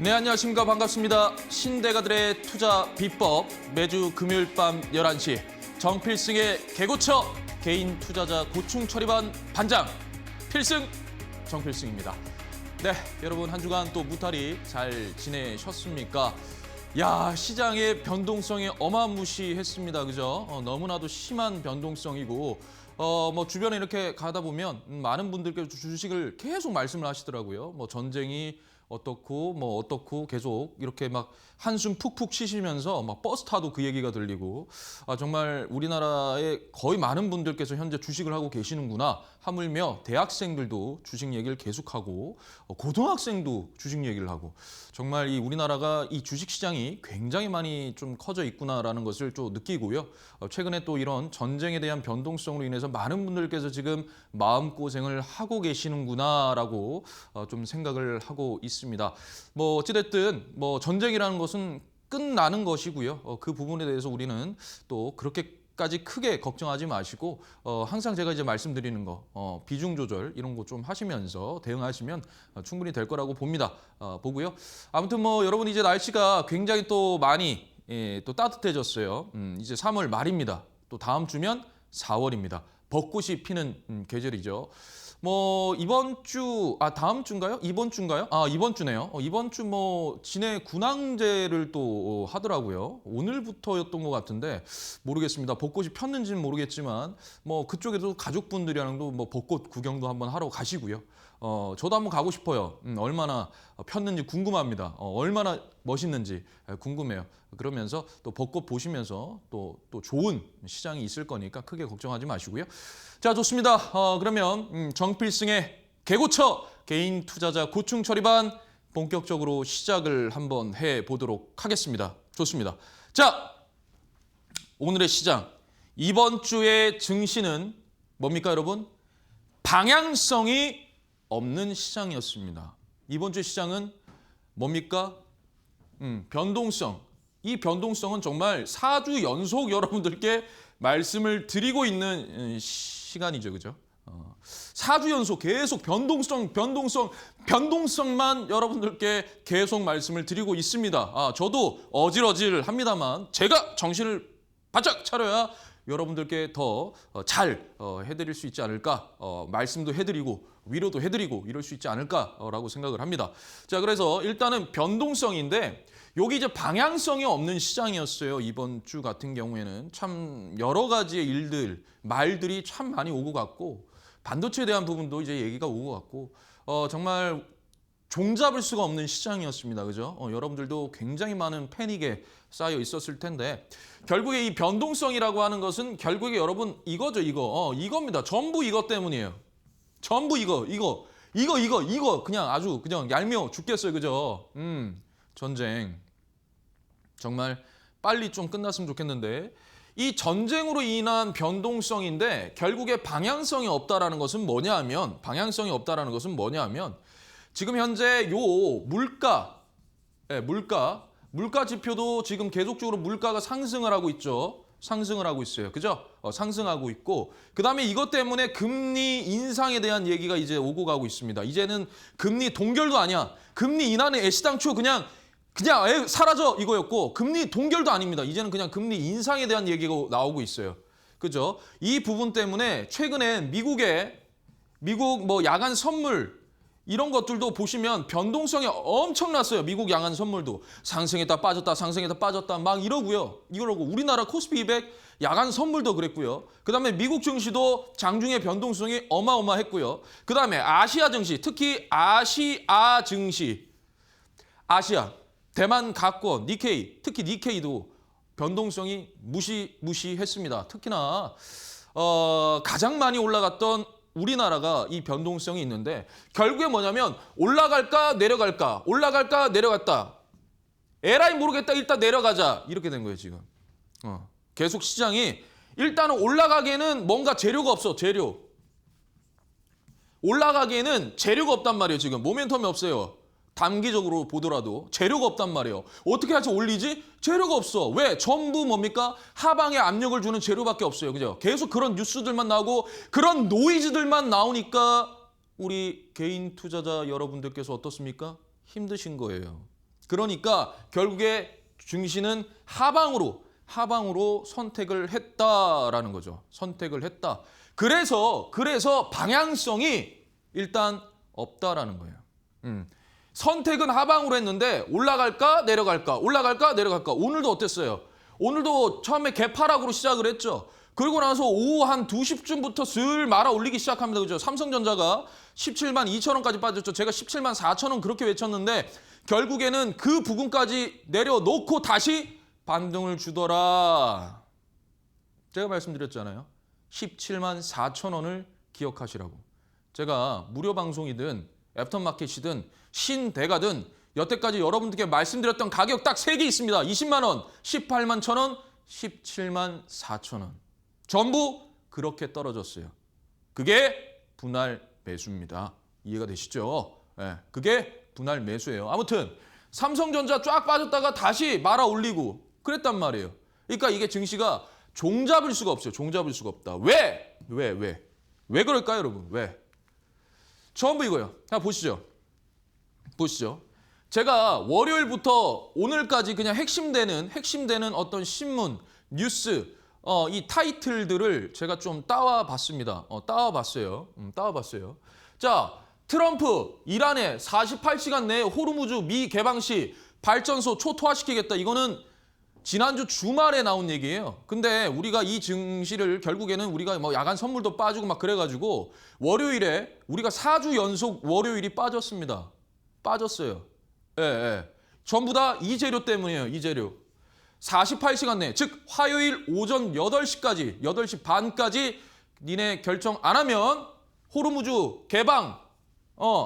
네, 안녕하십니까. 반갑습니다. 신대가들의 투자 비법 매주 금요일 밤 11시 정필승의 개고쳐 개인 투자자 고충 처리반 반장 필승 정필승입니다. 네, 여러분 한 주간 또 무탈히 잘 지내셨습니까? 야, 시장의 변동성이 어마무시했습니다. 그죠? 너무나도 심한 변동성이고 뭐 주변에 이렇게 가다 보면 많은 분들께서 주식을 계속 말씀을 하시더라고요. 뭐 전쟁이 어떻고 계속 이렇게 막 한숨 푹푹 쉬시면서 막 버스 타도 그 얘기가 들리고 정말 우리나라의 거의 많은 분들께서 현재 주식을 하고 계시는구나 하물며 대학생들도 주식 얘기를 계속하고 고등학생도 주식 얘기를 하고 정말 이 우리나라가 이 주식 시장이 굉장히 많이 좀 커져 있구나라는 것을 좀 느끼고요. 최근에 또 이런 전쟁에 대한 변동성으로 인해서 많은 분들께서 지금 마음고생을 하고 계시는구나라고 좀 생각을 하고 있습니다. 뭐 어찌됐든 뭐 전쟁이라는 것은 끝나는 것이고요. 그 부분에 대해서 우리는 또 그렇게까지 크게 걱정하지 마시고 항상 제가 이제 말씀드리는 거 비중 조절 이런 거 좀 하시면서 대응하시면 충분히 될 거라고 봅니다. 보고요. 아무튼 뭐 여러분 이제 날씨가 굉장히 또 많이 또 따뜻해졌어요. 이제 3월 말입니다. 또 다음 주면 4월입니다. 벚꽃이 피는 계절이죠. 뭐 이번 주, 다음 주인가요? 이번 주인가요? 이번 주네요. 이번 주 뭐 진해 군항제를 또 하더라고요. 오늘부터였던 것 같은데 모르겠습니다. 벚꽃이 폈는지는 모르겠지만 뭐 그쪽에도 가족분들이랑도 뭐 벚꽃 구경도 한번 하러 가시고요. 저도 한번 가고 싶어요. 얼마나 폈는지 궁금합니다. 얼마나 멋있는지 궁금해요. 그러면서 또 벚꽃 보시면서 또 좋은 시장이 있을 거니까 크게 걱정하지 마시고요. 자, 좋습니다. 그러면 정필승의 개고쳐 개인 투자자 고충 처리반 본격적으로 시작을 한번 해보도록 하겠습니다. 좋습니다. 자, 오늘의 시장. 이번 주의 증시는 뭡니까, 여러분? 방향성이 없는 시장이었습니다. 이번 주 시장은 뭡니까? 변동성. 이 변동성은 정말 4주 연속 여러분들께 말씀을 드리고 있는 시간이죠. 그죠? 4주 연속 계속 변동성만 여러분들께 계속 말씀을 드리고 있습니다. 저도 어질어질합니다만 제가 정신을 바짝 차려야 여러분들께 더 잘 해드릴 수 있지 않을까, 말씀도 해드리고 위로도 해드리고 이럴 수 있지 않을까라고 생각을 합니다. 자, 그래서 일단은 변동성인데 여기 이제 방향성이 없는 시장이었어요. 이번 주 같은 경우에는 참 여러 가지의 일들, 말들이 참 많이 오고 갔고 반도체에 대한 부분도 이제 얘기가 오고 갔고 정말 종잡을 수가 없는 시장이었습니다. 그죠? 여러분들도 굉장히 많은 패닉에 쌓여 있었을 텐데 결국에 이 변동성이라고 하는 것은 결국에 여러분 이거죠. 이겁니다. 전부 이것 때문이에요. 전부 이거 그냥 아주 그냥 얄미워 죽겠어요. 그죠? 전쟁 정말 빨리 좀 끝났으면 좋겠는데 이 전쟁으로 인한 변동성인데 결국에 방향성이 없다라는 것은 뭐냐면 지금 현재 요 물가 지표도 지금 계속적으로 물가가 상승을 하고 있죠. 상승을 하고 있어요. 그죠? 상승하고 있고 그다음에 이것 때문에 금리 인상에 대한 얘기가 이제 오고 가고 있습니다. 이제는 금리 동결도 아니야. 금리 인하는 애시당초 그냥 사라져 이거였고 금리 동결도 아닙니다. 이제는 그냥 금리 인상에 대한 얘기가 나오고 있어요. 그죠? 이 부분 때문에 최근에 미국 뭐 야간 선물 이런 것들도 보시면 변동성이 엄청났어요. 미국 야간 선물도 상승했다 빠졌다 막 이러고 우리나라 코스피 200 야간 선물도 그랬고요. 그다음에 미국 증시도 장중에 변동성이 어마어마했고요. 그다음에 아시아 증시, 특히 아시아 증시, 대만 가권, 니케이, 특히 니케이도 변동성이 무시했습니다. 특히나 가장 많이 올라갔던 우리나라가 이 변동성이 있는데 결국에 뭐냐면 올라갈까 내려갔다. 에라이 모르겠다 일단 내려가자 이렇게 된 거예요 지금. 계속 시장이 일단은 올라가기에는 뭔가 재료가 없어. 올라가기에는 재료가 없단 말이에요 지금. 모멘텀이 없어요. 단기적으로 보더라도 재료가 없단 말이에요. 어떻게 해서 올리지? 재료가 없어. 왜? 전부 뭡니까? 하방에 압력을 주는 재료밖에 없어요. 그죠? 계속 그런 뉴스들만 나오고 그런 노이즈들만 나오니까 우리 개인 투자자 여러분들께서 어떻습니까? 힘드신 거예요. 그러니까 결국에 증시는 하방으로 선택을 했다라는 거죠. 선택을 했다. 그래서 방향성이 일단 없다라는 거예요. 선택은 하방으로 했는데 올라갈까 내려갈까 올라갈까 내려갈까. 오늘도 어땠어요? 오늘도 처음에 개파락으로 시작을 했죠. 그리고 나서 오후 한 2시쯤부터 슬 말아 올리기 시작합니다. 그죠? 삼성전자가 17만 2천 원까지 빠졌죠. 제가 17만 4천 원 그렇게 외쳤는데 결국에는 그 부분까지 내려놓고 다시 반등을 주더라. 제가 말씀드렸잖아요. 17만 4천 원을 기억하시라고. 제가 무료 방송이든 애프터마켓이든 신대가든 여태까지 여러분들께 말씀드렸던 가격 딱 3개 있습니다. 20만 원, 18만 1천 원, 17만 4천 원. 전부 그렇게 떨어졌어요. 그게 분할 매수입니다. 이해가 되시죠? 네, 그게 분할 매수예요. 아무튼 삼성전자 쫙 빠졌다가 다시 말아 올리고 그랬단 말이에요. 그러니까 이게 증시가 종잡을 수가 없어요. 종잡을 수가 없다. 왜? 왜 그럴까요, 여러분? 왜? 전부 이거예요. 자, 보시죠. 제가 월요일부터 오늘까지 그냥 핵심되는 어떤 신문, 뉴스, 이 타이틀들을 제가 좀 따와봤습니다. 따와봤어요. 자, 트럼프 이란에 48시간 내에 호르무즈 미 개방 시 발전소 초토화시키겠다. 이거는 지난주 주말에 나온 얘기예요. 근데 우리가 이 증시를 결국에는 우리가 뭐 야간 선물도 빠지고 막 그래가지고 월요일에 우리가 4주 연속 월요일이 빠졌습니다. 빠졌어요. 예. 전부 다 이 재료 때문이에요. 이 재료. 48시간 내에, 즉 화요일 오전 8시까지, 8시 반까지 니네 결정 안 하면 호르무즈 개방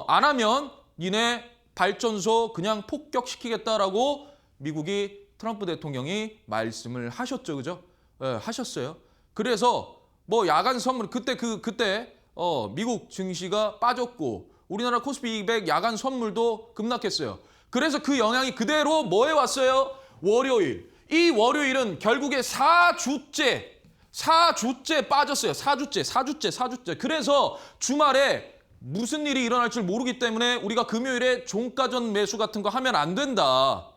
안 하면 니네 발전소 그냥 폭격시키겠다라고 미국이 트럼프 대통령이 말씀을 하셨죠. 그죠? 예, 하셨어요. 그래서 뭐 야간 선물 그때 미국 증시가 빠졌고 우리나라 코스피 200 야간 선물도 급락했어요. 그래서 그 영향이 그대로 뭐에 왔어요? 월요일. 이 월요일은 결국에 4주째 빠졌어요. 4주째. 그래서 주말에 무슨 일이 일어날 줄 모르기 때문에 우리가 금요일에 종가전 매수 같은 거 하면 안 된다.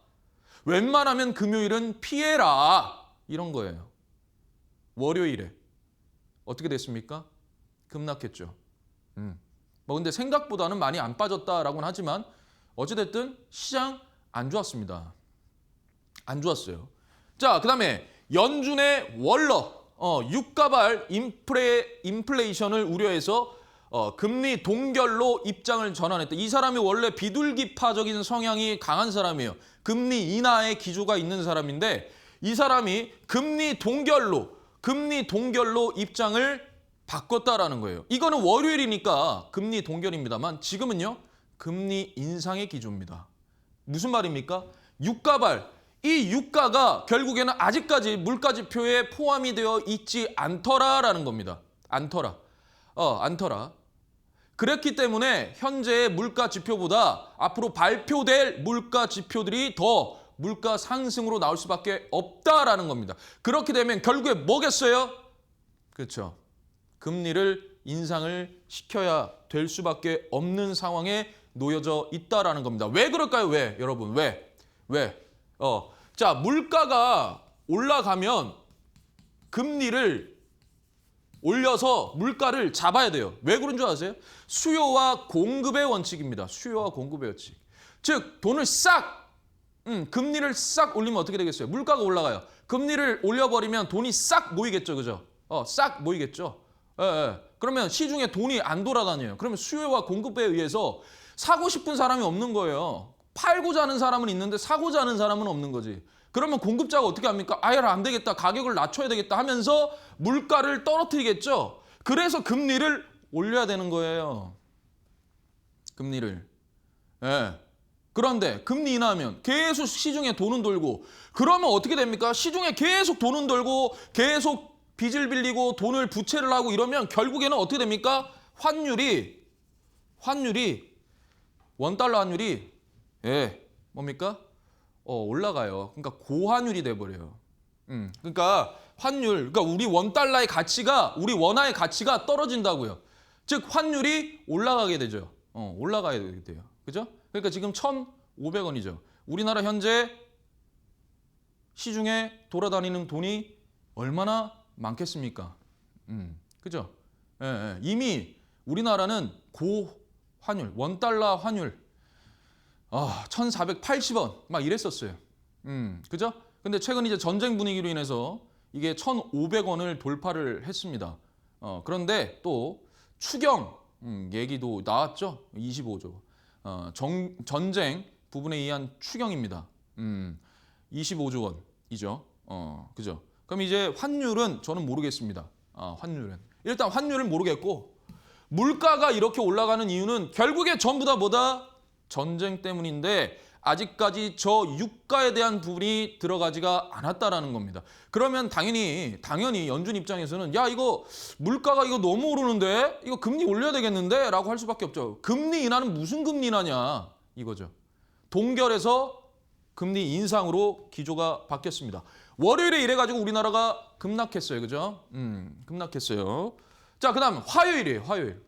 웬만하면 금요일은 피해라. 이런 거예요. 월요일에. 어떻게 됐습니까? 급락했죠. 뭐 근데 생각보다는 많이 안 빠졌다라고는 하지만 어찌됐든 시장 안 좋았습니다. 안 좋았어요. 자, 그다음에 연준의 월러 유가발 인플레이션을 우려해서 금리 동결로 입장을 전환했다. 이 사람이 원래 비둘기파적인 성향이 강한 사람이에요. 금리 인하의 기조가 있는 사람인데 이 사람이 금리 동결로 입장을 바꿨다라는 거예요. 이거는 월요일이니까 금리 동결입니다만 지금은요. 금리 인상의 기조입니다. 무슨 말입니까? 유가발. 이 유가가 결국에는 아직까지 물가지표에 포함이 되어 있지 않더라라는 겁니다. 않더라. 그렇기 때문에 현재의 물가지표보다 앞으로 발표될 물가지표들이 더 물가 상승으로 나올 수밖에 없다라는 겁니다. 그렇게 되면 결국에 뭐겠어요? 그렇죠. 금리를 인상을 시켜야 될 수밖에 없는 상황에 놓여져 있다라는 겁니다. 왜 그럴까요? 왜? 여러분, 왜? 자, 물가가 올라가면 금리를 올려서 물가를 잡아야 돼요. 왜 그런 줄 아세요? 수요와 공급의 원칙입니다. 수요와 공급의 원칙. 즉, 돈을 금리를 싹 올리면 어떻게 되겠어요? 물가가 올라가요. 금리를 올려버리면 돈이 싹 모이겠죠. 그죠? 싹 모이겠죠. 예. 그러면 시중에 돈이 안 돌아다녀요. 그러면 수요와 공급에 의해서 사고 싶은 사람이 없는 거예요. 팔고자 하는 사람은 있는데 사고자 하는 사람은 없는 거지. 그러면 공급자가 어떻게 합니까? 안 되겠다. 가격을 낮춰야 되겠다 하면서 물가를 떨어뜨리겠죠. 그래서 금리를 올려야 되는 거예요. 금리를. 예. 그런데 금리 인하하면 계속 시중에 돈은 돌고 그러면 어떻게 됩니까? 시중에 계속 돈은 돌고 계속 빚을 빌리고 돈을 부채를 하고 이러면 결국에는 어떻게 됩니까? 환율이 원달러 환율이 뭡니까? 올라가요. 그러니까 고환율이 돼버려요. 그러니까 그러니까 우리 원달러의 가치가 우리 원화의 가치가 떨어진다고요. 즉 환율이 올라가게 되죠. 올라가야 돼요. 그죠? 그러니까 지금 1,500원이죠. 우리나라 현재 시중에 돌아다니는 돈이 얼마나 많겠습니까? 그죠? 예, 예. 이미 우리나라는 고환율, 원달러 환율 1,480원 막 이랬었어요. 그죠? 근데 최근 이제 전쟁 분위기로 인해서 이게 1,500원을 돌파를 했습니다. 그런데 또 추경 얘기도 나왔죠. 25조. 전쟁 부분에 의한 추경입니다. 25조 원이죠. 그죠? 그럼 이제 환율은 저는 모르겠습니다. 환율은. 일단 환율은 모르겠고 물가가 이렇게 올라가는 이유는 결국에 전부 다 뭐다? 전쟁 때문인데 아직까지 저 유가에 대한 부분이 들어가지가 않았다라는 겁니다. 그러면 당연히 연준 입장에서는 야 이거 물가가 이거 너무 오르는데 이거 금리 올려야 되겠는데 라고 할 수밖에 없죠. 금리 인하는 무슨 금리 인하냐 이거죠. 동결해서 금리 인상으로 기조가 바뀌었습니다. 월요일에 이래가지고 우리나라가 급락했어요. 그죠? 급락했어요. 자, 그 다음 화요일이에요. 화요일.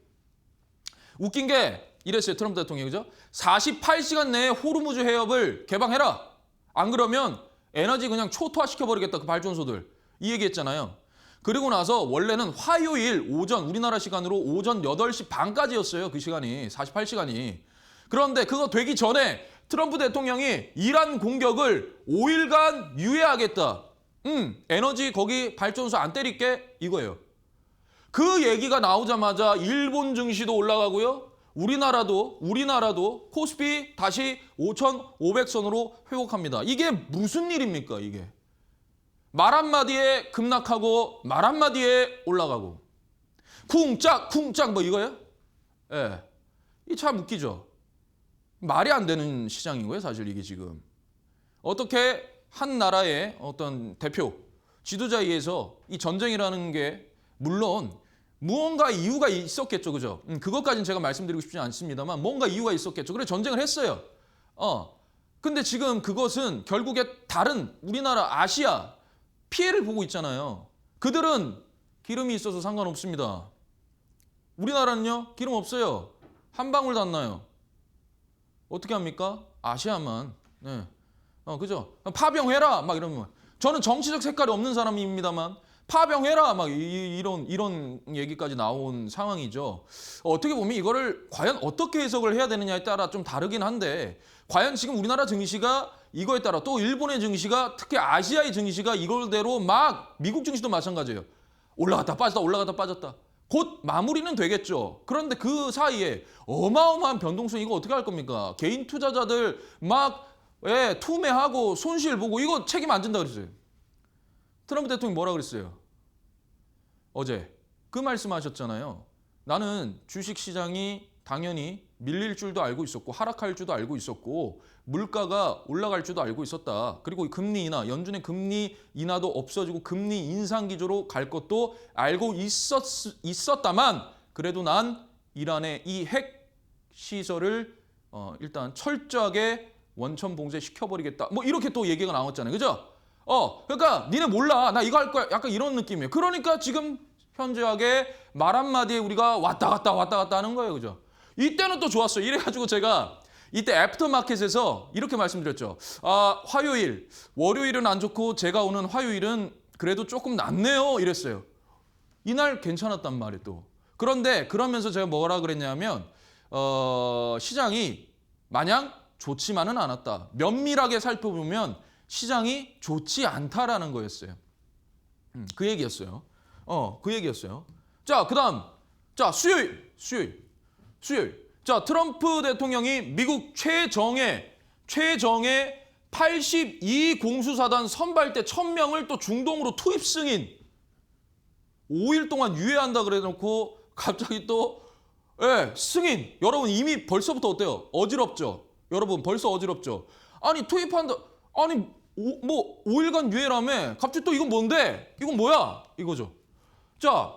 웃긴 게 이랬어요. 트럼프 대통령이. 그죠? 48시간 내에 호르무즈 해협을 개방해라. 안 그러면 에너지 그냥 초토화시켜버리겠다. 그 발전소들. 이 얘기했잖아요. 그리고 나서 원래는 화요일 오전 우리나라 시간으로 오전 8시 반까지였어요. 그 시간이. 48시간이. 그런데 그거 되기 전에 트럼프 대통령이 이란 공격을 5일간 유예하겠다. 에너지 거기 발전소 안 때릴게 이거예요. 그 얘기가 나오자마자 일본 증시도 올라가고요. 우리나라도 코스피 다시 5,500선으로 회복합니다. 이게 무슨 일입니까 이게. 말 한마디에 급락하고 말 한마디에 올라가고. 쿵짝 뭐 이거예요? 예. 이 참 웃기죠. 말이 안 되는 시장인 거예요, 사실 이게 지금. 어떻게 한 나라의 어떤 대표, 지도자에 의해서 이 전쟁이라는 게 물론 무언가 이유가 있었겠죠, 그죠? 그것까지는 제가 말씀드리고 싶지 않습니다만 뭔가 이유가 있었겠죠. 그래 전쟁을 했어요. 근데 지금 그것은 결국에 다른 우리나라, 아시아 피해를 보고 있잖아요. 그들은 기름이 있어서 상관없습니다. 우리나라는요, 기름 없어요. 한 방울도 안 나요. 어떻게 합니까? 아시아만. 네. 그죠? 파병해라! 막 이러면. 저는 정치적 색깔이 없는 사람입니다만, 파병해라! 막 이런 얘기까지 나온 상황이죠. 어떻게 보면 이거를 과연 어떻게 해석을 해야 되느냐에 따라 좀 다르긴 한데, 과연 지금 우리나라 증시가 이거에 따라 또 일본의 증시가 특히 아시아의 증시가 이걸대로 막 미국 증시도 마찬가지예요. 올라갔다 빠졌다, 올라갔다 빠졌다. 곧 마무리는 되겠죠. 그런데 그 사이에 어마어마한 변동성 이거 어떻게 할 겁니까? 개인 투자자들 막 투매하고 손실 보고 이거 책임 안 진다 그랬어요. 트럼프 대통령이 뭐라 그랬어요? 어제 그 말씀하셨잖아요. 나는 주식시장이 당연히 밀릴 줄도 알고 있었고 하락할 줄도 알고 있었고 물가가 올라갈 줄도 알고 있었다. 그리고 금리 인하, 연준의 금리 인하도 없어지고 금리 인상 기조로 갈 것도 알고 있었다만 그래도 난 이란의 이 핵 시설을 일단 철저하게 원천 봉쇄시켜버리겠다. 뭐 이렇게 또 얘기가 나왔잖아요. 그죠? 그러니까 니네 몰라. 나 이거 할 거야. 약간 이런 느낌이에요. 그러니까 지금 현저하게 말 한마디에 우리가 왔다 갔다 하는 거예요. 그죠? 이때는 또 좋았어요. 이래가지고 제가 이때 애프터마켓에서 이렇게 말씀드렸죠. 화요일, 월요일은 안 좋고 제가 오는 화요일은 그래도 조금 낫네요. 이랬어요. 이날 괜찮았단 말이에요 또. 그런데 그러면서 제가 뭐라 그랬냐면 시장이 마냥 좋지만은 않았다. 면밀하게 살펴보면 시장이 좋지 않다라는 거였어요. 그 얘기였어요. 그 얘기였어요. 자, 그다음 수요일. 자, 트럼프 대통령이 미국 최정예 82 공수사단 선발대 1,000명을 또 중동으로 투입 승인 5일 동안 유예한다 그래 놓고 갑자기 또 승인. 여러분 이미 벌써부터 어때요? 어지럽죠? 여러분 벌써 어지럽죠? 아니 투입한다. 아니 5일간 유예라며 갑자기 또 이건 뭔데? 이건 뭐야? 이거죠. 자,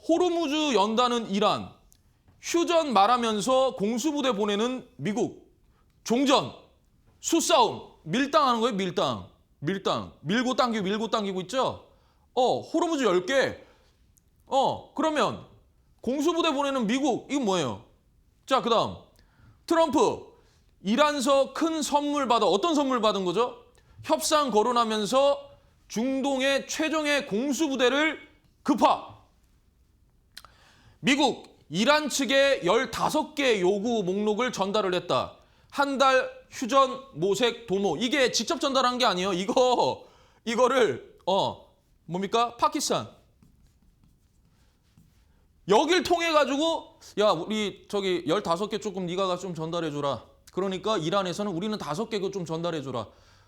호르무즈 연다는 이란, 휴전 말하면서 공수부대 보내는 미국, 종전, 수싸움, 밀당하는 거예요. 밀당. 밀고 당기고 있죠? 호르무즈 10개. 그러면 공수부대 보내는 미국, 이건 뭐예요? 자, 그 다음 트럼프 이란서 큰 선물 받아. 어떤 선물 받은 거죠? 협상 거론하면서 중동의 최정예 공수부대를 급파. 미국, 이란 측에 15개 요구 목록을 전달을 했다. 한 달 휴전, 모색, 도모. 이게 직접 전달한 게 아니에요. 이거를 뭡니까? 파키스탄. 여길 통해 가지고 야, 우리 저기 15개 조금 네가 좀 전달해 줘라. 그러니까 이란에서는 우리는 5개 좀 전달해 줘라.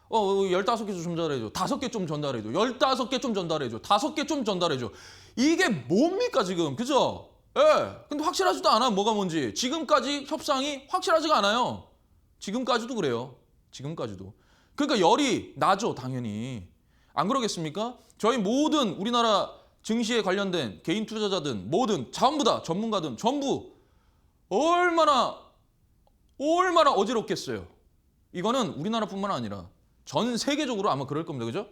15개 좀 전달해 줘. 5개 좀 전달해 줘. 15개 좀 전달해 줘. 5개 좀 전달해 줘. 이게 뭡니까 지금? 그죠? 예. 근데 확실하지도 않아. 뭐가 뭔지. 지금까지 협상이 확실하지가 않아요. 지금까지도 그래요. 지금까지도. 그러니까 열이 나죠, 당연히. 안 그러겠습니까? 저희 모든 우리나라 증시에 관련된 개인 투자자든 뭐든 전부 다 전문가든 전부 얼마나 어지럽겠어요. 이거는 우리나라뿐만 아니라 전 세계적으로 아마 그럴 겁니다. 그죠?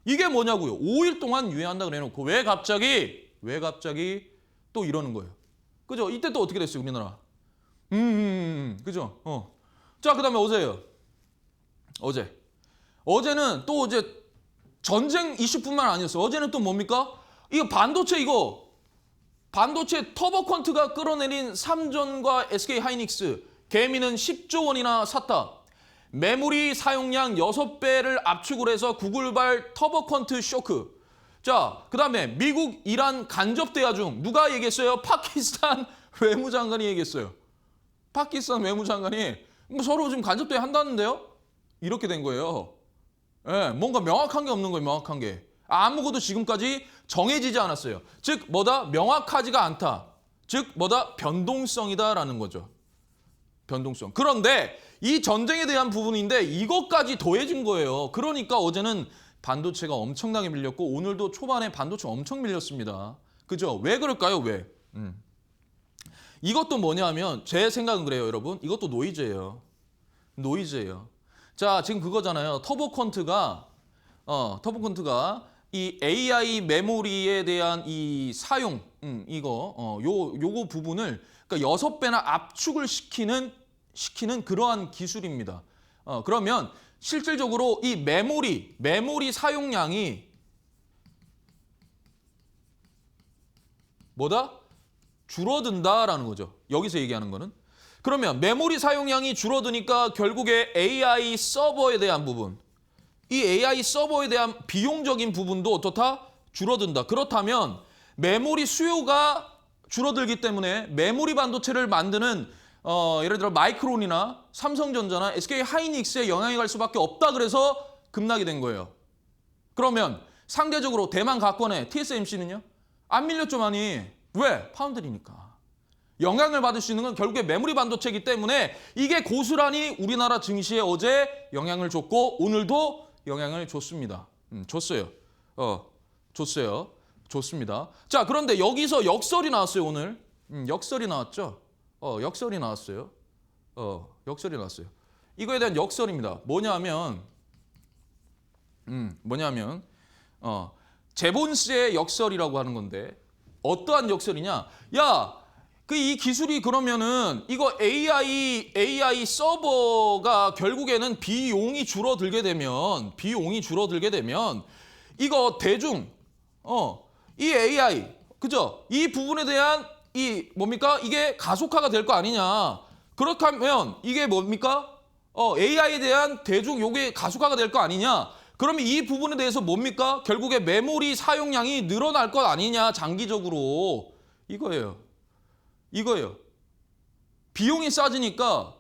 이게 뭐냐고요. 5일 동안 유예한다 그래놓고 왜 갑자기 또 이러는 거예요. 그죠? 이때 또 어떻게 됐어요, 우리나라? 그죠? 자, 그다음에 어제예요. 어제는 또 전쟁 이슈뿐만 아니었어요. 어제는 또 뭡니까? 반도체 터보컨트가 끌어내린 삼전과 SK 하이닉스 개미는 10조 원이나 샀다. 메모리 사용량 6배를 압축을 해서 구글발 터보컨트 쇼크. 자, 그다음에 미국, 이란 간접 대화 중 누가 얘기했어요? 파키스탄 외무장관이 얘기했어요. 파키스탄 외무장관이 서로 지금 간접 대화 한다는데요? 이렇게 된 거예요. 예, 뭔가 명확한 게 없는 거예요, 명확한 게. 아무것도 지금까지 정해지지 않았어요. 즉, 명확하지가 않다. 즉, 변동성이다라는 거죠. 변동성. 그런데 이 전쟁에 대한 부분인데 이것까지 더해진 거예요. 그러니까 어제는 반도체가 엄청나게 밀렸고 오늘도 초반에 반도체 엄청 밀렸습니다. 그죠? 왜 그럴까요? 왜? 이것도 뭐냐면 제 생각은 그래요, 여러분. 이것도 노이즈예요. 자, 지금 그거잖아요. 터보컨트가 이 AI 메모리에 대한 이 사용, 요거 부분을 그러니까 6배나 압축을 시키는 그러한 기술입니다. 그러면 실질적으로 이 메모리 사용량이 줄어든다라는 거죠. 여기서 얘기하는 거는. 그러면 메모리 사용량이 줄어드니까 결국에 AI 서버에 대한 부분, 이 AI 서버에 대한 비용적인 부분도 어떻다? 줄어든다. 그렇다면 메모리 수요가 줄어들기 때문에 메모리 반도체를 만드는 예를 들어 마이크론이나 삼성전자나 SK 하이닉스에 영향이 갈 수밖에 없다 그래서 급락이 된 거예요. 그러면 상대적으로 대만 가권의 TSMC는요? 안 밀렸죠, 많이. 왜? 파운드리니까. 영향을 받을 수 있는 건 결국에 메모리 반도체이기 때문에 이게 고스란히 우리나라 증시에 어제 영향을 줬고 오늘도 영향을 줬습니다. 줬어요. 좋습니다. 자, 그런데 여기서 역설이 나왔어요, 오늘. 역설이 나왔죠. 역설이 나왔어요. 이거에 대한 역설입니다. 뭐냐면 제본스의 역설이라고 하는 건데 어떠한 역설이냐? 야, 이 기술이 그러면은 이거 AI 서버가 결국에는 비용이 줄어들게 되면 이거 대중 이 AI 그죠? 이 부분에 대한 이게 가속화가 될 거 아니냐? 그렇다면 이게 뭡니까? AI에 대한 대중 요게 가속화가 될 거 아니냐? 그러면 이 부분에 대해서 뭡니까? 결국에 메모리 사용량이 늘어날 것 아니냐? 장기적으로 이거예요. 비용이 싸지니까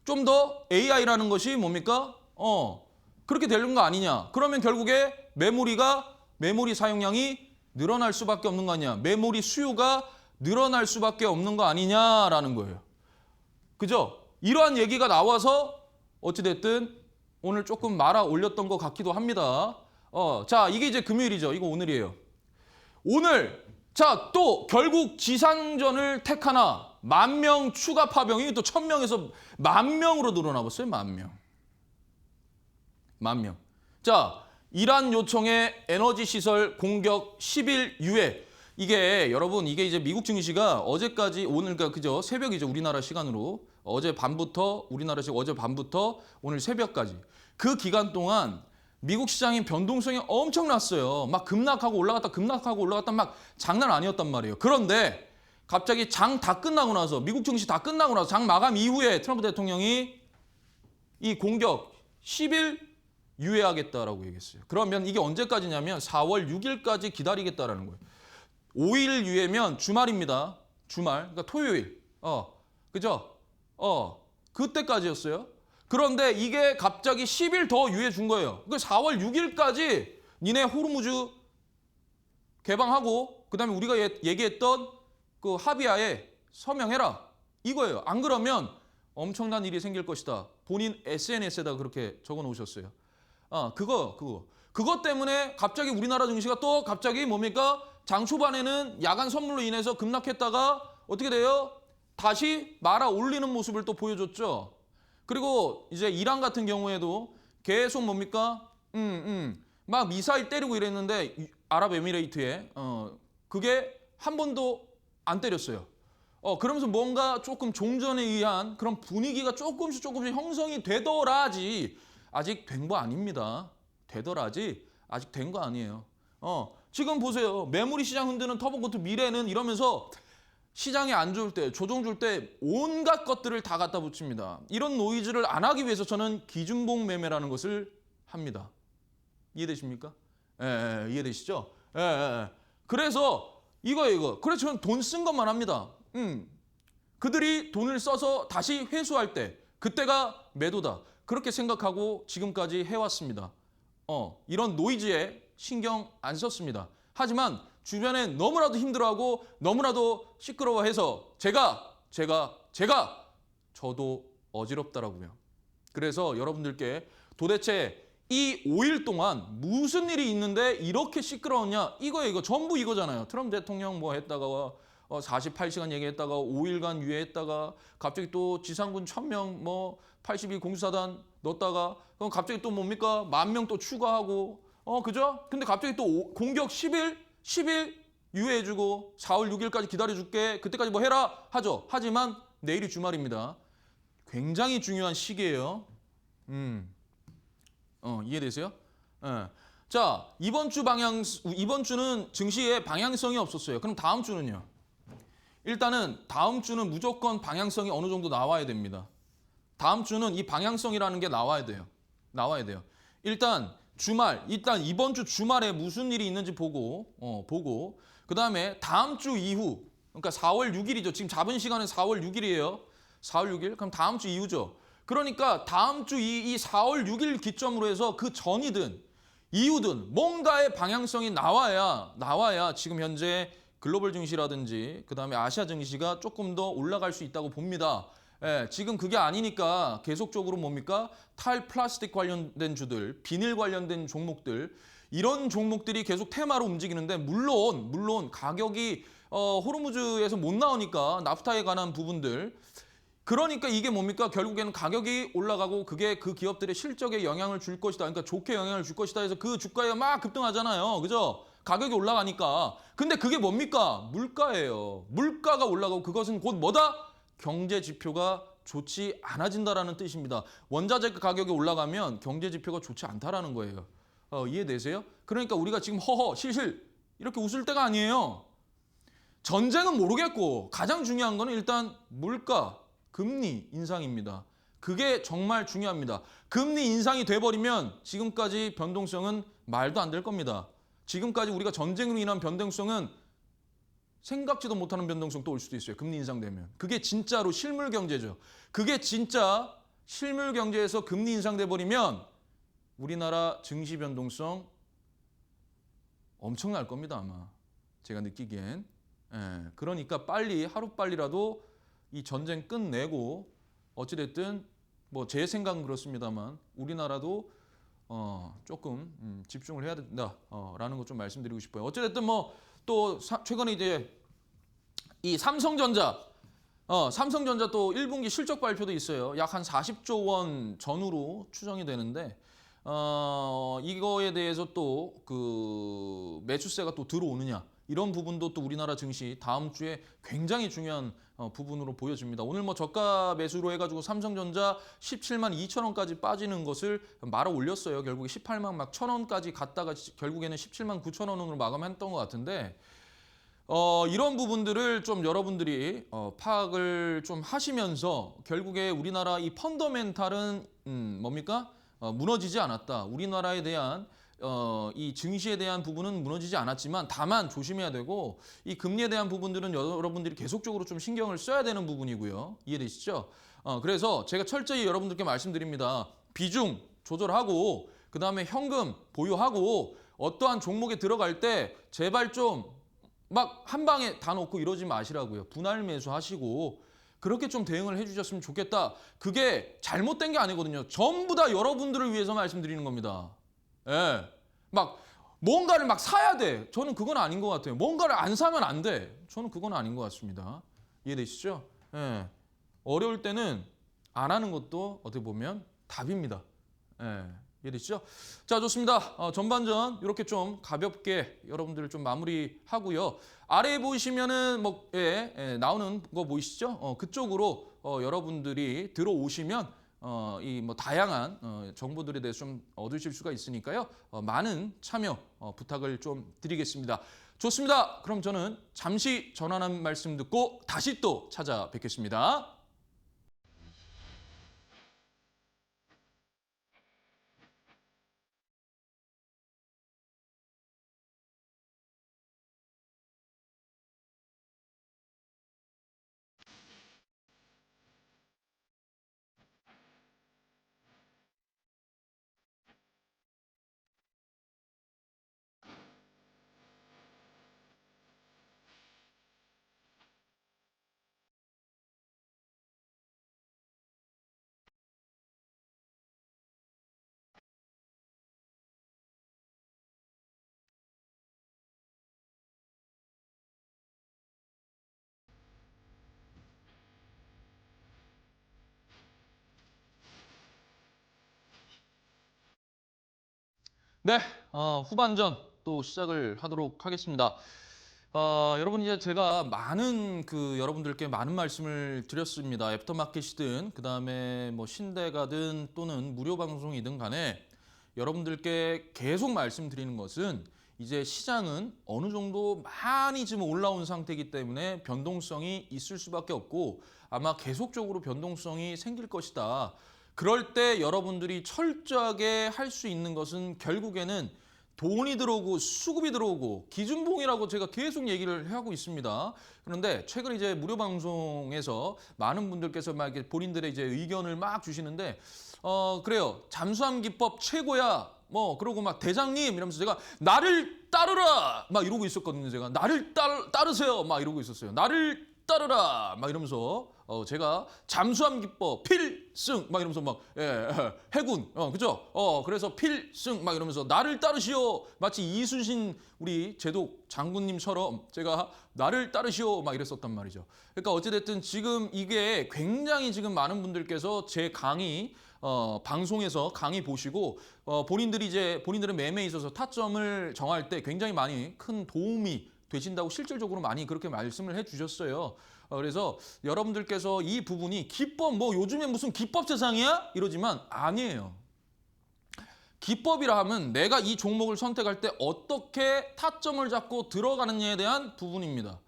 좀 더 AI라는 것이 뭡니까? 그렇게 되는 거 아니냐? 그러면 결국에 메모리 사용량이 늘어날 수밖에 없는 거 아니냐? 메모리 수요가 늘어날 수밖에 없는 거 아니냐라는 거예요. 그죠? 이러한 얘기가 나와서 어찌됐든 오늘 조금 말아 올렸던 것 같기도 합니다. 자, 이게 이제 금요일이죠. 이거 오늘이에요. 오늘 자, 또 결국 지상전을 택하나 10,000명 추가 파병이 또 1,000명에서 10,000명으로 늘어나 봤어요. 10,000명. 자, 이란 요청의 에너지 시설 공격 10일 유예. 이게 여러분 이게 이제 미국 증시가 어제까지 오늘 그러니까 그죠 새벽이죠 우리나라 시간으로 어제 밤부터 우리나라 시간 어제 밤부터 오늘 새벽까지 그 기간 동안 미국 시장의 변동성이 엄청났어요. 막 급락하고 올라갔다 급락하고 올라갔다 막 장난 아니었단 말이에요. 그런데 갑자기 장 다 끝나고 나서 미국 증시 다 끝나고 나서 장 마감 이후에 트럼프 대통령이 이 공격 10일 유예하겠다라고 얘기했어요. 그러면 이게 언제까지냐면 4월 6일까지 기다리겠다라는 거예요. 5일 유예면 주말입니다. 주말. 그러니까 토요일. 그죠? 그때까지였어요. 그런데 이게 갑자기 10일 더 유예 준 거예요. 그 4월 6일까지 니네 호르무즈 개방하고 그다음에 우리가 얘기했던 그 합의하에 서명해라. 이거예요. 안 그러면 엄청난 일이 생길 것이다. 본인 SNS에다 그렇게 적어 놓으셨어요. 그거 때문에 갑자기 우리나라 증시가 또 갑자기 뭡니까? 장 초반에는 야간 선물로 인해서 급락했다가 어떻게 돼요? 다시 말아 올리는 모습을 또 보여줬죠. 그리고 이제 이란 같은 경우에도 계속 뭡니까? 막 미사일 때리고 이랬는데 아랍에미레이트에 그게 한 번도 안 때렸어요. 그러면서 뭔가 조금 종전에 의한 그런 분위기가 조금씩 형성이 되더라지 아직 된 거 아닙니다. 되더라지 아직 된 거 아니에요. 지금 보세요. 매물이 시장 흔드는 터보고트 미래는 이러면서 시장이 안 좋을 때, 조정 줄 때 온갖 것들을 다 갖다 붙입니다. 이런 노이즈를 안 하기 위해서 저는 기준봉 매매라는 것을 합니다. 이해되십니까? 예, 이해되시죠? 예. 그래서 이거. 그래서 저는 돈 쓴 것만 합니다. 그들이 돈을 써서 다시 회수할 때 그때가 매도다. 그렇게 생각하고 지금까지 해왔습니다. 이런 노이즈에 신경 안 썼습니다. 하지만 주변에 너무나도 힘들어하고 너무나도 시끄러워해서 저도 어지럽더라고요. 그래서 여러분들께 도대체 이 5일 동안 무슨 일이 있는데 이렇게 시끄러웠냐? 이거 전부 이거잖아요. 트럼프 대통령 뭐 했다가 48시간 얘기했다가 5일간 유예했다가 갑자기 또 지상군 1000명 뭐 82 공수사단 넣었다가 그럼 갑자기 또 뭡니까? 10,000명 또 추가하고 그죠? 근데 갑자기 또 공격 10일 유예해주고 4월 6일까지 기다려줄게. 그때까지 뭐 해라 하죠. 하지만 내일이 주말입니다. 굉장히 중요한 시기예요. 이해되세요? 예. 자, 이번 주는 증시에 방향성이 없었어요. 그럼 다음 주는요? 일단은 다음 주는 무조건 방향성이 어느 정도 나와야 됩니다. 다음 주는 이 방향성이라는 게 나와야 돼요. 일단 이번 주 주말에 무슨 일이 있는지 보고 그다음에 다음 주 이후 그러니까 4월 6일이죠. 지금 잡은 시간은 4월 6일이에요. 4월 6일? 그럼 다음 주 이후죠. 그러니까 다음 주 이 4월 6일 기점으로 해서 그 전이든 이후든 뭔가의 방향성이 나와야 지금 현재 글로벌 증시라든지 그다음에 아시아 증시가 조금 더 올라갈 수 있다고 봅니다. 예, 지금 그게 아니니까 계속적으로 뭡니까? 탈플라스틱 관련된 주들, 비닐 관련된 종목들 이런 종목들이 계속 테마로 움직이는데 물론 가격이 호르무즈에서 못 나오니까 나프타에 관한 부분들 그러니까 이게 뭡니까? 결국에는 가격이 올라가고 그게 그 기업들의 실적에 영향을 줄 것이다. 그러니까 좋게 영향을 줄 것이다 해서 그 주가가 막 급등하잖아요. 그죠? 가격이 올라가니까. 근데 그게 뭡니까? 물가예요. 물가가 올라가고 그것은 곧 뭐다? 경제 지표가 좋지 않아진다라는 뜻입니다. 원자재 가격이 올라가면 경제 지표가 좋지 않다라는 거예요. 이해되세요? 그러니까 우리가 지금 실실 이렇게 웃을 때가 아니에요. 전쟁은 모르겠고 가장 중요한 거는 일단 물가, 금리 인상입니다. 그게 정말 중요합니다. 금리 인상이 돼버리면 지금까지 변동성은 말도 안 될 겁니다. 지금까지 우리가 전쟁으로 인한 변동성은 생각지도 못하는 변동성도 올 수도 있어요. 금리 인상되면. 그게 진짜로 실물 경제죠. 그게 진짜 실물 경제에서 금리 인상돼 버리면 우리나라 증시 변동성 엄청날 겁니다. 아마 제가 느끼기엔. 그러니까 빨리 하루빨리라도 이 전쟁 끝내고 어찌됐든 뭐 제 생각은 그렇습니다만 우리나라도 조금 집중을 해야 된다라는 거 좀 말씀드리고 싶어요. 어찌됐든 뭐 또 최근에 이제 이 삼성전자 또 1분기 실적 발표도 있어요. 약 한 40조 원 전후로 추정이 되는데 이거에 대해서 또 그 매수세가 또 들어오느냐 이런 부분도 또 우리나라 증시 다음 주에 굉장히 중요한 부분으로 보여집니다. 오늘 뭐 저가 매수로 해가지고 삼성전자 17만 2천 원까지 빠지는 것을 말아 올렸어요. 결국에 18만 막 1천 원까지 갔다가 결국에는 17만 9천 원으로 마감했던 것 같은데 이런 부분들을 좀 여러분들이 파악을 좀 하시면서 결국에 우리나라 이 펀더멘탈은 뭡니까? 무너지지 않았다. 우리나라에 대한 이 증시에 대한 부분은 무너지지 않았지만 다만 조심해야 되고 이 금리에 대한 부분들은 여러분들이 계속적으로 좀 신경을 써야 되는 부분이고요. 이해되시죠? 그래서 제가 철저히 여러분들께 말씀드립니다. 비중 조절하고 그다음에 현금 보유하고 어떠한 종목에 들어갈 때 제발 좀 막 한 방에 다 놓고 이러지 마시라고요. 분할 매수하시고 그렇게 좀 대응을 해주셨으면 좋겠다. 그게 잘못된 게 아니거든요. 전부 다 여러분들을 위해서 말씀드리는 겁니다. 예, 막 뭔가를 막 사야 돼. 저는 그건 아닌 것 같아요. 뭔가를 안 사면 안 돼. 저는 그건 아닌 것 같습니다. 이해되시죠? 예, 어려울 때는 안 하는 것도 어떻게 보면 답입니다. 예. 이해되시죠? 자, 좋습니다. 전반전 이렇게 좀 가볍게 여러분들 좀 마무리하고요. 아래에 보시면은 뭐 나오는 거 보이시죠? 그쪽으로 여러분들이 들어오시면 이 뭐 다양한 정보들에 대해서 좀 얻으실 수가 있으니까요. 많은 참여 부탁을 좀 드리겠습니다. 좋습니다. 그럼 저는 잠시 전하는 말씀 듣고 다시 또 찾아뵙겠습니다. 네, 후반전 또 시작을 하도록 하겠습니다. 여러분 이제 제가 많은 여러분들께 많은 말씀을 드렸습니다. 애프터마켓이든 그다음에 뭐 신대가든 또는 무료 방송이든 간에 여러분들께 계속 말씀드리는 것은 이제 시장은 어느 정도 많이 지금 올라온 상태이기 때문에 변동성이 있을 수밖에 없고 아마 계속적으로 변동성이 생길 것이다. 그럴 때 여러분들이 철저하게 할 수 있는 것은 결국에는 돈이 들어오고 수급이 들어오고 기준봉이라고 제가 계속 얘기를 하고 있습니다. 그런데 최근 이제 무료 방송에서 많은 분들께서 막 이렇게 본인들의 이제 의견을 막 주시는데 그래요. 잠수함 기법 최고야. 뭐 그러고 막 대장님 이러면서 제가 나를 따르라 막 이러고 있었거든요. 제가 나를 따르세요 막 이러고 있었어요. 나를 따르라 막 이러면서 제가 잠수함 기법 필승 막 이러면서 막 해군 그죠? 그래서 필승 막 이러면서 나를 따르시오 마치 이순신 우리 제독 장군님처럼 제가 나를 따르시오 막 이랬었단 말이죠. 그러니까 어찌됐든 지금 이게 굉장히 지금 많은 분들께서 제 강의 방송에서 강의 보시고 본인들이 이제 본인들의 매매에 있어서 타점을 정할 때 굉장히 많이 큰 도움이 되신다고 실질적으로 많이 그렇게 말씀을 해주셨어요. 그래서 여러분들께서 이 부분이 기법 뭐 요즘에 무슨 기법 세상이야? 이러지만 아니에요. 기법이라 하면 내가 이 종목을 선택할 때 어떻게 타점을 잡고 들어가느냐에 대한 부분입니다.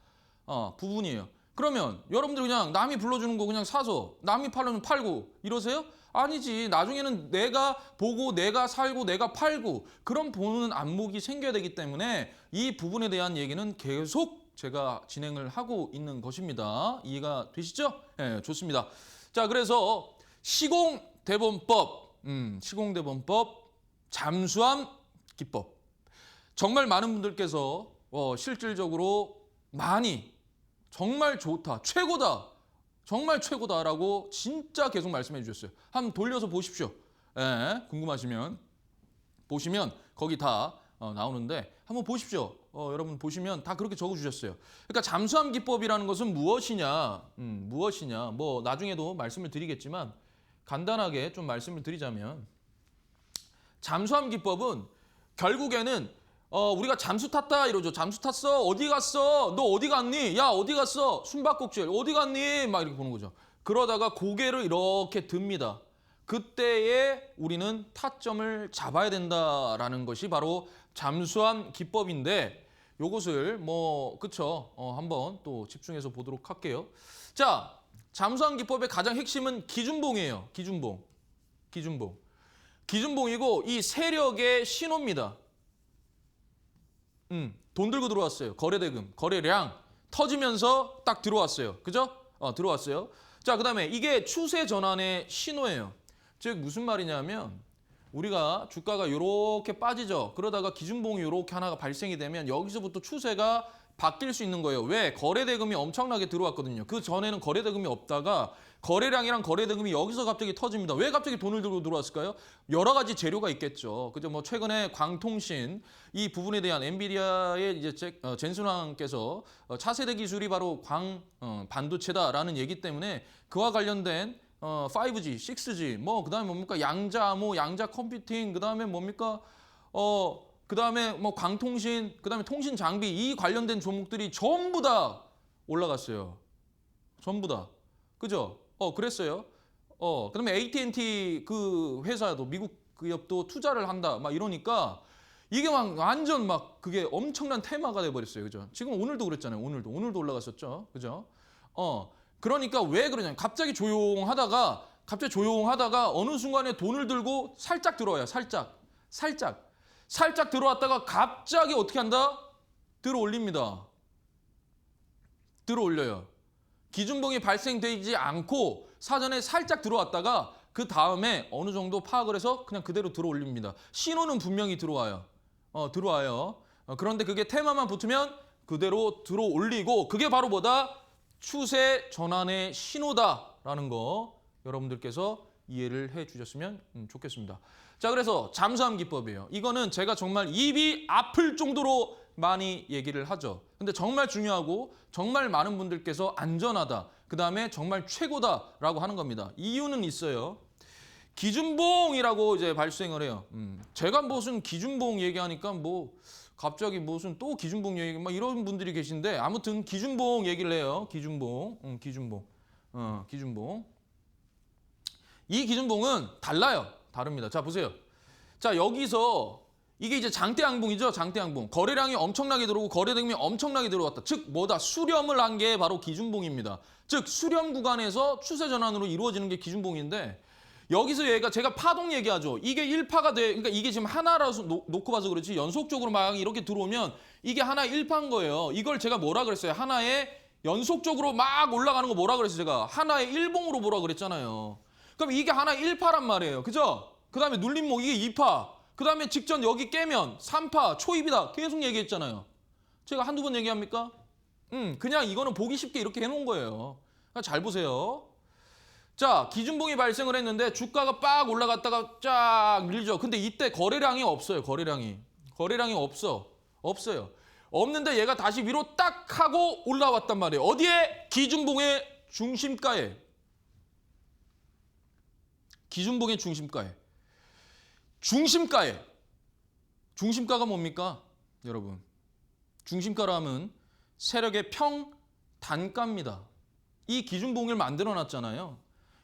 부분이에요. 그러면 여러분들 그냥 남이 불러주는 거 그냥 사서 남이 팔면 팔고 이러세요? 아니지. 나중에는 내가 보고 내가 살고 내가 팔고 그런 보는 안목이 생겨야 되기 때문에 이 부분에 대한 얘기는 계속 제가 진행을 하고 있는 것입니다. 이해가 되시죠? 네, 좋습니다. 자, 그래서 시공대본법, 시공대본법, 잠수함 기법. 정말 많은 분들께서 실질적으로 많이 정말 좋다, 최고다, 정말 최고다라고 진짜 계속 말씀해 주셨어요. 한번 돌려서 보십시오. 궁금하시면 보시면 거기 다 나오는데 한번 보십시오. 여러분 보시면 다 그렇게 적어 주셨어요. 그러니까 잠수함 기법이라는 것은 무엇이냐? 무엇이냐? 뭐 나중에도 말씀을 드리겠지만 간단하게 좀 말씀을 드리자면 잠수함 기법은 결국에는 우리가 잠수 탔다 이러죠. 잠수 탔어? 어디 갔어? 너 어디 갔니? 야, 어디 갔어? 숨바꼭질 어디 갔니? 막 이렇게 보는 거죠. 그러다가 고개를 이렇게 듭니다. 그때에 우리는 타점을 잡아야 된다라는 것이 바로 잠수함 기법인데 요것을 그쵸? 한번 또 집중해서 보도록 할게요. 자, 잠수함 기법의 가장 핵심은 기준봉이에요. 기준봉. 기준봉이고 이 세력의 신호입니다. 돈 들고 들어왔어요. 거래대금, 거래량 터지면서 딱 들어왔어요. 그죠? 들어왔어요. 자, 그다음에 이게 추세 전환의 신호예요. 즉 무슨 말이냐면 우리가 주가가 이렇게 빠지죠. 그러다가 기준봉이 이렇게 하나가 발생이 되면 여기서부터 추세가 바뀔 수 있는 거예요. 왜? 거래대금이 엄청나게 들어왔거든요. 그 전에는 거래대금이 없다가 거래량이랑 거래대금이 여기서 갑자기 터집니다. 왜 갑자기 돈을 들고 들어왔을까요? 여러 가지 재료가 있겠죠. 그죠? 최근에 광통신 이 부분에 대한 엔비디아의 이제 젠슨왕께서 차세대 기술이 바로 반도체다라는 얘기 때문에 그와 관련된 5G, 6G, 그다음에 뭡니까? 양자 컴퓨팅, 그다음에 뭡니까? 그다음에 광통신, 그다음에 통신 장비 이 관련된 종목들이 전부 다 올라갔어요. 전부 다. 그죠? 그랬어요. 그다음에 AT&T 그 회사도 미국 기업도 투자를 한다. 막 이러니까 이게 막 완전 막 그게 엄청난 테마가 돼 버렸어요. 그죠? 지금 오늘도 그랬잖아요. 오늘도 올라갔었죠. 그죠? 그러니까 왜 그러냐면 갑자기 조용하다가 어느 순간에 돈을 들고 살짝 들어와요. 살짝 들어왔다가 갑자기 어떻게 한다? 들어올립니다. 들어올려요. 기준봉이 발생되지 않고 사전에 살짝 들어왔다가 그 다음에 어느 정도 파악을 해서 그냥 그대로 들어올립니다. 신호는 분명히 들어와요. 들어와요. 그런데 그게 테마만 붙으면 그대로 들어올리고 그게 바로 뭐다? 추세 전환의 신호다라는 거 여러분들께서 이해를 해 주셨으면 좋겠습니다. 자, 그래서 잠수함 기법이에요. 이거는 제가 정말 입이 아플 정도로 많이 얘기를 하죠. 근데 정말 중요하고 정말 많은 분들께서 안전하다, 그다음에 정말 최고다라고 하는 겁니다. 이유는 있어요. 기준봉이라고 이제 발생을 해요. 제가 무슨 기준봉 얘기하니까 갑자기 무슨 또 기준봉 얘기 막 이런 분들이 계신데 아무튼 기준봉 얘기를 해요. 기준봉. 이 기준봉은 다릅니다. 자, 보세요. 자, 여기서 이게 이제 장대양봉이죠. 장대양봉. 거래량이 엄청나게 들어오고 거래대금이 엄청나게 들어왔다. 즉 수렴을 한 게 바로 기준봉입니다. 즉 수렴 구간에서 추세 전환으로 이루어지는 게 기준봉인데 여기서 제가 파동 얘기하죠. 이게 1파가 돼. 그러니까 이게 지금 하나라서 놓고 봐서 그렇지 연속적으로 막 이렇게 들어오면 이게 하나의 1파인 거예요. 이걸 제가 뭐라 그랬어요? 하나의 연속적으로 막 올라가는 거 뭐라 그랬어요? 제가 하나의 일봉으로 뭐라 그랬잖아요. 그럼 이게 하나의 1파란 말이에요. 그죠? 그 다음에 눌림목 이게 2파. 그 다음에 직전 여기 깨면 3파 초입이다. 계속 얘기했잖아요. 제가 한두 번 얘기합니까? 그냥 이거는 보기 쉽게 이렇게 해놓은 거예요. 그러니까 잘 보세요. 자, 기준봉이 발생을 했는데 주가가 빡 올라갔다가 쫙 밀죠. 근데 이때 거래량이 없어요. 거래량이 없어요. 없는데 얘가 다시 위로 딱 하고 올라왔단 말이에요. 어디에? 기준봉의 중심가에. 기준봉의 중심가에. 중심가가 뭡니까? 여러분. 중심가라 하면 세력의 평단가입니다. 이 기준봉을 만들어 놨잖아요.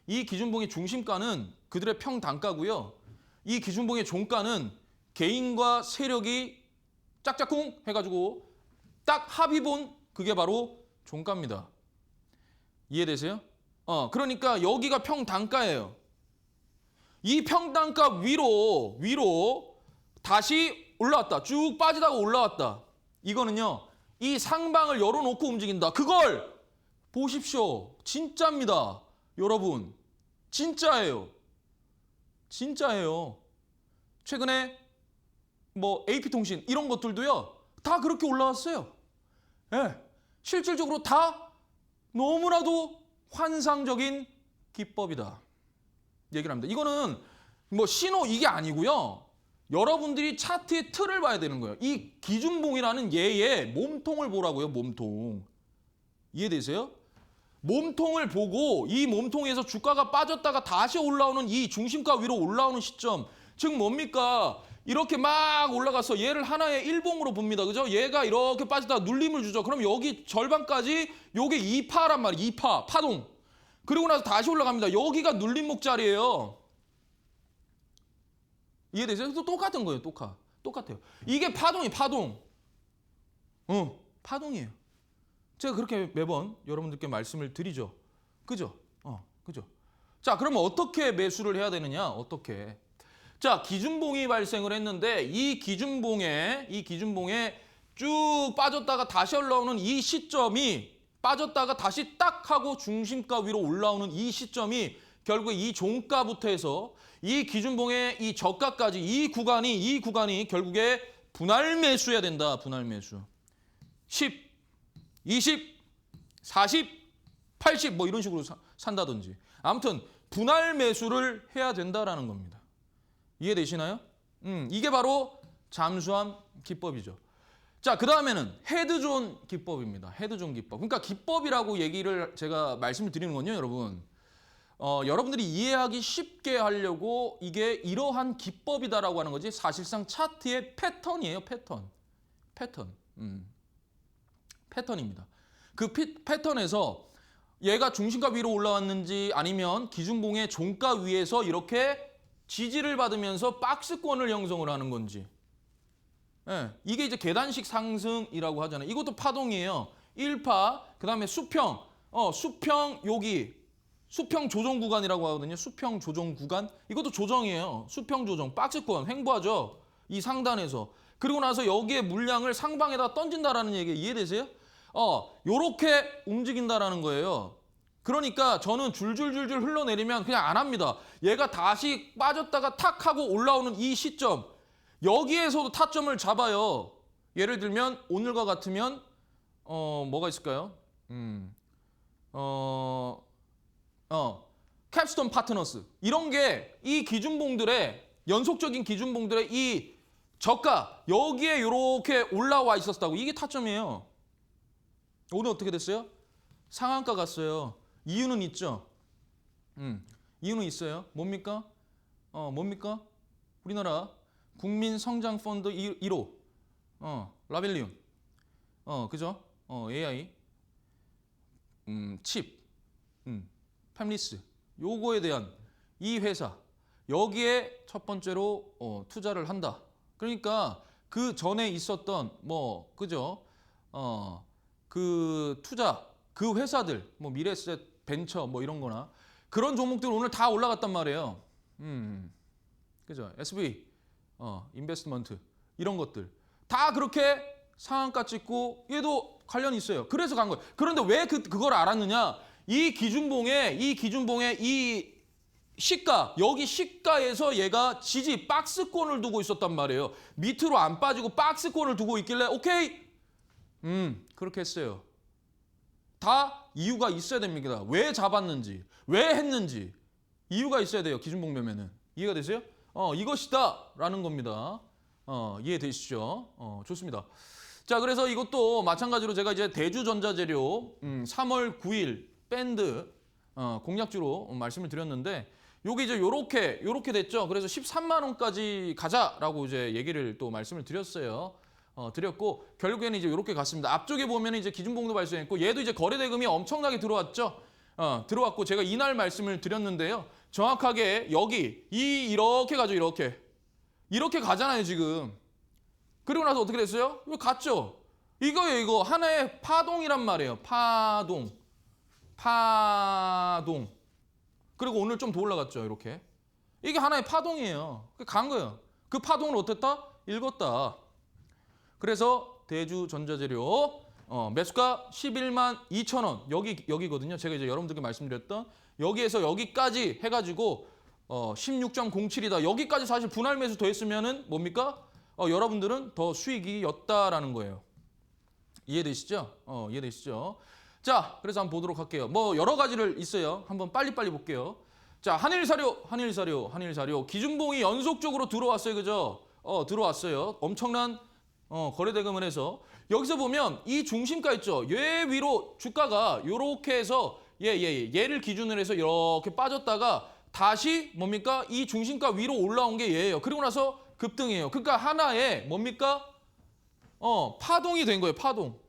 이 기준봉의 중심가는 그들의 평단가고요. 이 기준봉의 종가는 개인과 세력이 짝짝꿍 해가지고 딱 합의 본 그게 바로 종가입니다. 이해되세요? 그러니까 여기가 평단가예요. 이 평단가 위로 다시 올라왔다. 쭉 빠지다가 올라왔다. 이거는요. 이 상방을 열어놓고 움직인다. 그걸 보십시오. 진짜입니다. 여러분. 진짜예요. 최근에 AP통신 이런 것들도요. 다 그렇게 올라왔어요. 네. 실질적으로 다 너무나도 환상적인 기법이다. 얘기를 합니다. 이거는 신호 이게 아니고요. 여러분들이 차트의 틀을 봐야 되는 거예요. 이 기준봉이라는 얘의 몸통을 보라고요. 몸통. 이해되세요? 몸통을 보고 이 몸통에서 주가가 빠졌다가 다시 올라오는 이 중심가 위로 올라오는 시점. 즉 뭡니까? 이렇게 막 올라가서 얘를 하나의 일봉으로 봅니다. 그죠? 얘가 이렇게 빠지다가 눌림을 주죠. 그럼 여기 절반까지 요게 2파란 말이에요. 2파, 파동. 그리고 나서 다시 올라갑니다. 여기가 눌림목 자리예요. 이해되세요? 또 똑같은 거예요. 똑같아요. 이게 파동이 파동. 파동이에요. 제가 그렇게 매번 여러분들께 말씀을 드리죠. 그죠? 그죠? 자, 그러면 어떻게 매수를 해야 되느냐? 어떻게? 자, 기준봉이 발생을 했는데 이 기준봉에 쭉 빠졌다가 다시 올라오는 이 시점이 빠졌다가 다시 딱 하고 중심가 위로 올라오는 이 시점이 결국에 이 종가부터 해서 이 기준봉의 이 저가까지 이 구간이 결국에 분할 매수해야 된다. 분할 매수. 10, 20, 40, 80 뭐 이런 식으로 산다든지. 아무튼 분할 매수를 해야 된다라는 겁니다. 이해되시나요? 이게 바로 잠수함 기법이죠. 자, 그 다음에는 헤드존 기법입니다. 헤드존 기법. 그러니까 기법이라고 얘기를 제가 말씀을 드리는 건요, 여러분. 여러분들이 이해하기 쉽게 하려고 이게 이러한 기법이다라고 하는 거지 사실상 차트의 패턴이에요, 패턴. 패턴입니다. 그 패턴에서 얘가 중심가 위로 올라왔는지 아니면 기준봉의 종가 위에서 이렇게 지지를 받으면서 박스권을 형성을 하는 건지. 예, 이게 이제 계단식 상승이라고 하잖아요. 이것도 파동이에요. 1파, 그 다음에 수평. 수평 여기. 수평 조정 구간이라고 하거든요. 수평 조정 구간. 이것도 조정이에요. 수평 조정. 박스권 횡보하죠. 이 상단에서. 그리고 나서 여기에 물량을 상방에다 던진다라는 얘기 이해되세요? 요렇게 움직인다라는 거예요. 그러니까 저는 줄줄줄줄 흘러내리면 그냥 안 합니다. 얘가 다시 빠졌다가 탁 하고 올라오는 이 시점. 여기에서도 타점을 잡아요. 예를 들면 오늘과 같으면 뭐가 있을까요? 캡스톤 파트너스. 이런 게 이 기준봉들의 연속적인 기준봉들의 이 저가 여기에 이렇게 올라와 있었다고. 이게 타점이에요. 오늘 어떻게 됐어요? 상한가 갔어요. 이유는 있죠. 이유는 있어요. 뭡니까? 뭡니까? 우리나라 국민성장펀드 1호 라벨리온. 그죠? AI. 칩. 팹리스. 요거에 대한 이 회사. 여기에 첫 번째로 투자를 한다. 그러니까 그 전에 있었던 그죠? 그 투자, 그 회사들, 미래에셋, 벤처 이런 거나 그런 종목들 오늘 다 올라갔단 말이에요. 그죠? SV, 인베스트먼트 이런 것들 다 그렇게 상한가 찍고 얘도 관련이 있어요. 그래서 간 거예요. 그런데 왜 그걸 알았느냐? 이 기준봉의 이 시가, 여기 시가에서 얘가 지지 박스권을 두고 있었단 말이에요. 밑으로 안 빠지고 박스권을 두고 있길래 오케이. 그렇게 했어요. 다 이유가 있어야 됩니다. 왜 잡았는지, 왜 했는지 이유가 있어야 돼요. 기준봉 매매는. 이해가 되세요? 이것이다라는 겁니다. 이해되시죠? 좋습니다. 자, 그래서 이것도 마찬가지로 제가 이제 대주전자재료 3월 9일 밴드 공략주로 말씀을 드렸는데 요게 이제 요렇게 됐죠. 그래서 13만 원까지 가자라고 이제 얘기를 또 말씀을 드렸어요. 드렸고 결국에는 이제 이렇게 갔습니다. 앞쪽에 보면 이제 기준봉도 발생했고 얘도 이제 거래 대금이 엄청나게 들어왔죠. 들어왔고 제가 이날 말씀을 드렸는데요. 정확하게 여기 이렇게 가죠. 이렇게 가잖아요, 지금. 그리고 나서 어떻게 됐어요? 이거 갔죠. 이거예요, 이거. 하나의 파동이란 말이에요. 파동. 그리고 오늘 좀 더 올라갔죠, 이렇게. 이게 하나의 파동이에요. 간 거예요. 그 파동을 어땠다? 읽었다. 그래서 대주전자재료 매수가 11만 2천 원 여기거든요. 제가 이제 여러분들께 말씀드렸던 여기에서 여기까지 해가지고 16.07이다. 여기까지 사실 분할 매수 더 했으면은 뭡니까? 여러분들은 더 수익이었다라는 거예요. 이해되시죠? 이해되시죠? 자, 그래서 한번 보도록 할게요. 여러 가지를 있어요. 한번 빨리빨리 볼게요. 자, 한일사료 기준봉이 연속적으로 들어왔어요, 그죠? 들어왔어요. 엄청난 거래 대금을 해서 여기서 보면 이 중심가 있죠. 얘 위로 주가가 이렇게 해서 얘를 기준으로 해서 이렇게 빠졌다가 다시 뭡니까? 이 중심가 위로 올라온 게 얘예요. 그리고 나서 급등이에요. 그러니까 하나의 뭡니까? 파동이 된 거예요. 파동.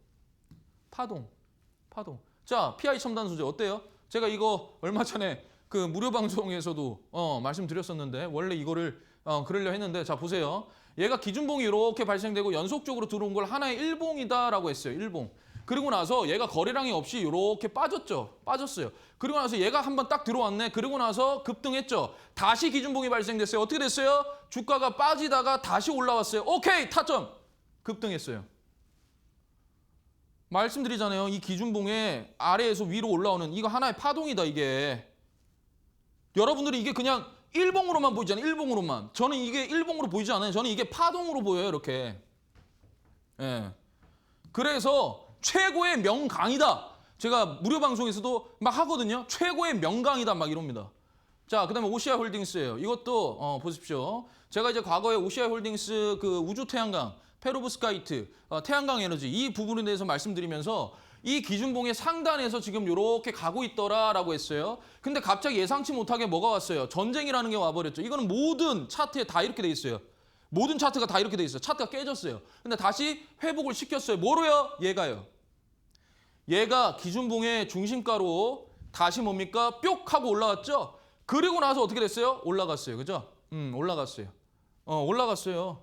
자, PI 첨단 소재 어때요? 제가 이거 얼마 전에 그 무료 방송에서도 말씀드렸었는데 원래 이거를 그러려 했는데 자 보세요. 얘가 기준봉이 이렇게 발생되고 연속적으로 들어온 걸 하나의 일봉이다라고 했어요. 일봉. 그리고 나서 얘가 거래량이 없이 이렇게 빠졌어요. 그리고 나서 얘가 한번 딱 들어왔네. 그리고 나서 급등했죠. 다시 기준봉이 발생됐어요. 어떻게 됐어요? 주가가 빠지다가 다시 올라왔어요. 오케이, 타점. 급등했어요. 말씀드리잖아요. 이 기준봉의 아래에서 위로 올라오는 이거 하나의 파동이다, 이게. 여러분들이 이게 그냥 일봉으로만 보이잖아요. 일봉으로만. 저는 이게 일봉으로 보이지 않아요. 저는 이게 파동으로 보여요, 이렇게. 예. 그래서 최고의 명강이다. 제가 무료 방송에서도 막 하거든요. 최고의 명강이다 막 이럽니다. 자, 그다음에 OCI 홀딩스예요. 이것도 보십시오. 제가 이제 과거에 OCI 홀딩스 그 우주 태양광, 페로브스카이트, 태양광 에너지 이 부분에 대해서 말씀드리면서 이 기준봉의 상단에서 지금 이렇게 가고 있더라라고 했어요. 근데 갑자기 예상치 못하게 뭐가 왔어요? 전쟁이라는 게 와버렸죠. 이거는 모든 차트에 다 이렇게 돼 있어요. 모든 차트가 다 이렇게 돼 있어요. 차트가 깨졌어요. 근데 다시 회복을 시켰어요. 뭐로요? 얘가 기준봉의 중심가로 다시 뭡니까? 뿅 하고 올라왔죠? 그리고 나서 어떻게 됐어요? 올라갔어요. 그죠? 올라갔어요. 올라갔어요.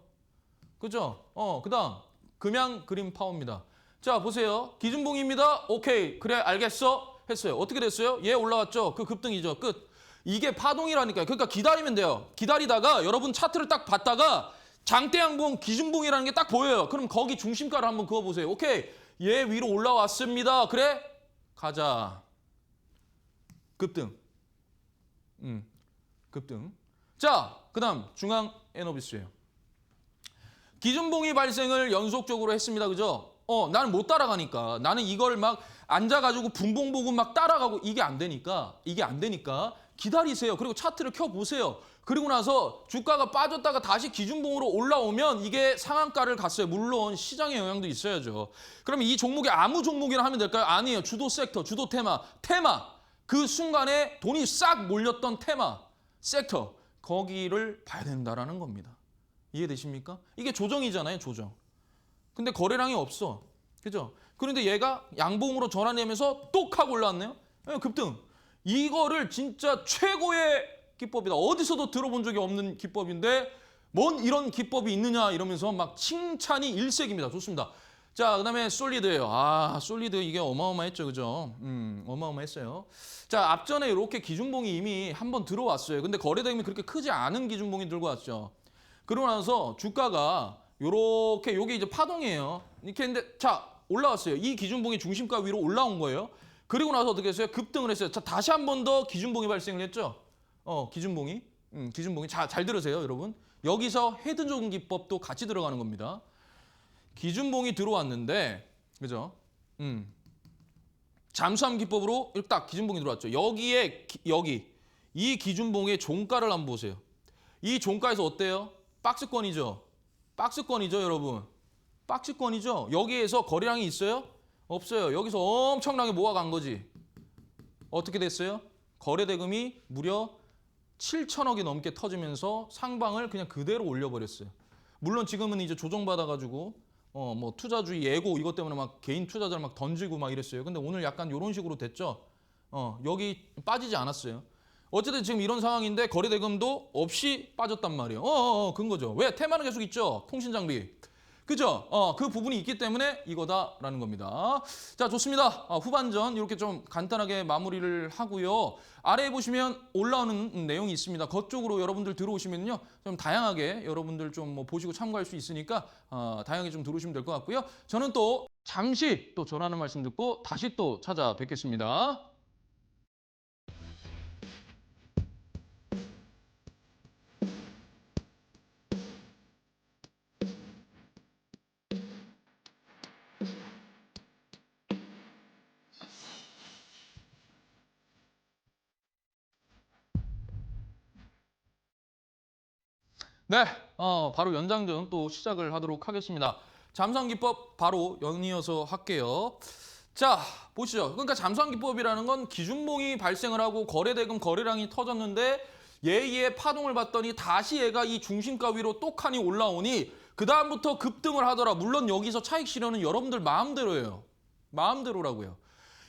그죠? 그다음 금양 그린 파워입니다. 자, 보세요. 기준봉입니다. 오케이. 그래, 알겠어. 했어요. 어떻게 됐어요? 얘 올라왔죠? 그 급등이죠. 끝. 이게 파동이라니까요. 그러니까 기다리면 돼요. 기다리다가 여러분 차트를 딱 봤다가 장대양봉, 기준봉이라는 게 딱 보여요. 그럼 거기 중심가를 한번 그어보세요. 오케이. 얘 위로 올라왔습니다. 그래? 가자. 급등. 급등. 자, 그다음 중앙 에너비스예요. 기준봉이 발생을 연속적으로 했습니다. 그죠? 나는 못 따라가니까. 나는 이걸 막 앉아가지고 분봉 보고 막 따라가고 이게 안 되니까 기다리세요. 그리고 차트를 켜보세요. 그리고 나서 주가가 빠졌다가 다시 기준봉으로 올라오면 이게 상한가를 갔어요. 물론 시장의 영향도 있어야죠. 그러면 이 종목이 아무 종목이나 하면 될까요? 아니에요. 주도 섹터, 주도 테마. 그 순간에 돈이 싹 몰렸던 테마, 섹터. 거기를 봐야 된다라는 겁니다. 이해되십니까? 이게 조정이잖아요, 조정. 근데 거래량이 없어. 그죠? 그런데 얘가 양봉으로 전환되면서 똑 하고 올라왔네요. 급등. 이거를 진짜 최고의 기법이다. 어디서도 들어본 적이 없는 기법인데 뭔 이런 기법이 있느냐 이러면서 막 칭찬이 일색입니다. 좋습니다. 자, 그다음에 솔리드예요. 솔리드 이게 어마어마했죠. 그죠? 어마어마했어요. 자, 앞전에 이렇게 기준봉이 이미 한번 들어왔어요. 근데 거래대금이 그렇게 크지 않은 기준봉이 들고 왔죠. 그러고 나서 주가가 요렇게 요게 이제 파동이에요. 이렇게 했는데 자, 올라왔어요. 이 기준봉이 중심가 위로 올라온 거예요. 그리고 나서 어떻게 했어요? 급등을 했어요. 자, 다시 한 번 더 기준봉이 발생을 했죠. 기준봉이. 자, 잘 들으세요, 여러분. 여기서 헤드존 기법도 같이 들어가는 겁니다. 기준봉이 들어왔는데, 그죠? 잠수함 기법으로 이렇게 딱 기준봉이 들어왔죠. 여기 이 기준봉의 종가를 한번 보세요. 이 종가에서 어때요? 박스권이죠, 여러분. 박스권이죠. 여기에서 거래량이 있어요? 없어요. 여기서 엄청나게 모아간 거지. 어떻게 됐어요? 거래대금이 무려 7천억이 넘게 터지면서 상방을 그냥 그대로 올려버렸어요. 물론 지금은 이제 조정받아가지고 뭐 투자주의 예고 이것 때문에 막 개인 투자자를 막 던지고 막 이랬어요. 근데 오늘 약간 이런 식으로 됐죠. 여기 빠지지 않았어요. 어쨌든 지금 이런 상황인데 거래대금도 없이 빠졌단 말이에요. 그런 거죠. 왜? 테마는 계속 있죠. 통신장비. 그죠? 그 부분이 있기 때문에 이거다라는 겁니다. 자, 좋습니다. 후반전 이렇게 좀 간단하게 마무리를 하고요. 아래에 보시면 올라오는 내용이 있습니다. 그쪽으로 여러분들 들어오시면요. 좀 다양하게 여러분들 좀 뭐 보시고 참고할 수 있으니까 다양하게 좀 들어오시면 될 것 같고요. 저는 또 잠시 또 전하는 말씀 듣고 다시 또 찾아뵙겠습니다. 네, 바로 연장전 또 시작을 하도록 하겠습니다. 잠수함 기법 바로 연이어서 할게요. 자, 보시죠. 그러니까 잠수함기법이라는 건 기준봉이 발생을 하고 거래대금 거래량이 터졌는데 얘의 파동을 봤더니 다시 얘가 이 중심가 위로 똑하니 올라오니 그다음부터 급등을 하더라. 물론 여기서 차익 실현은 여러분들 마음대로예요. 마음대로라고요.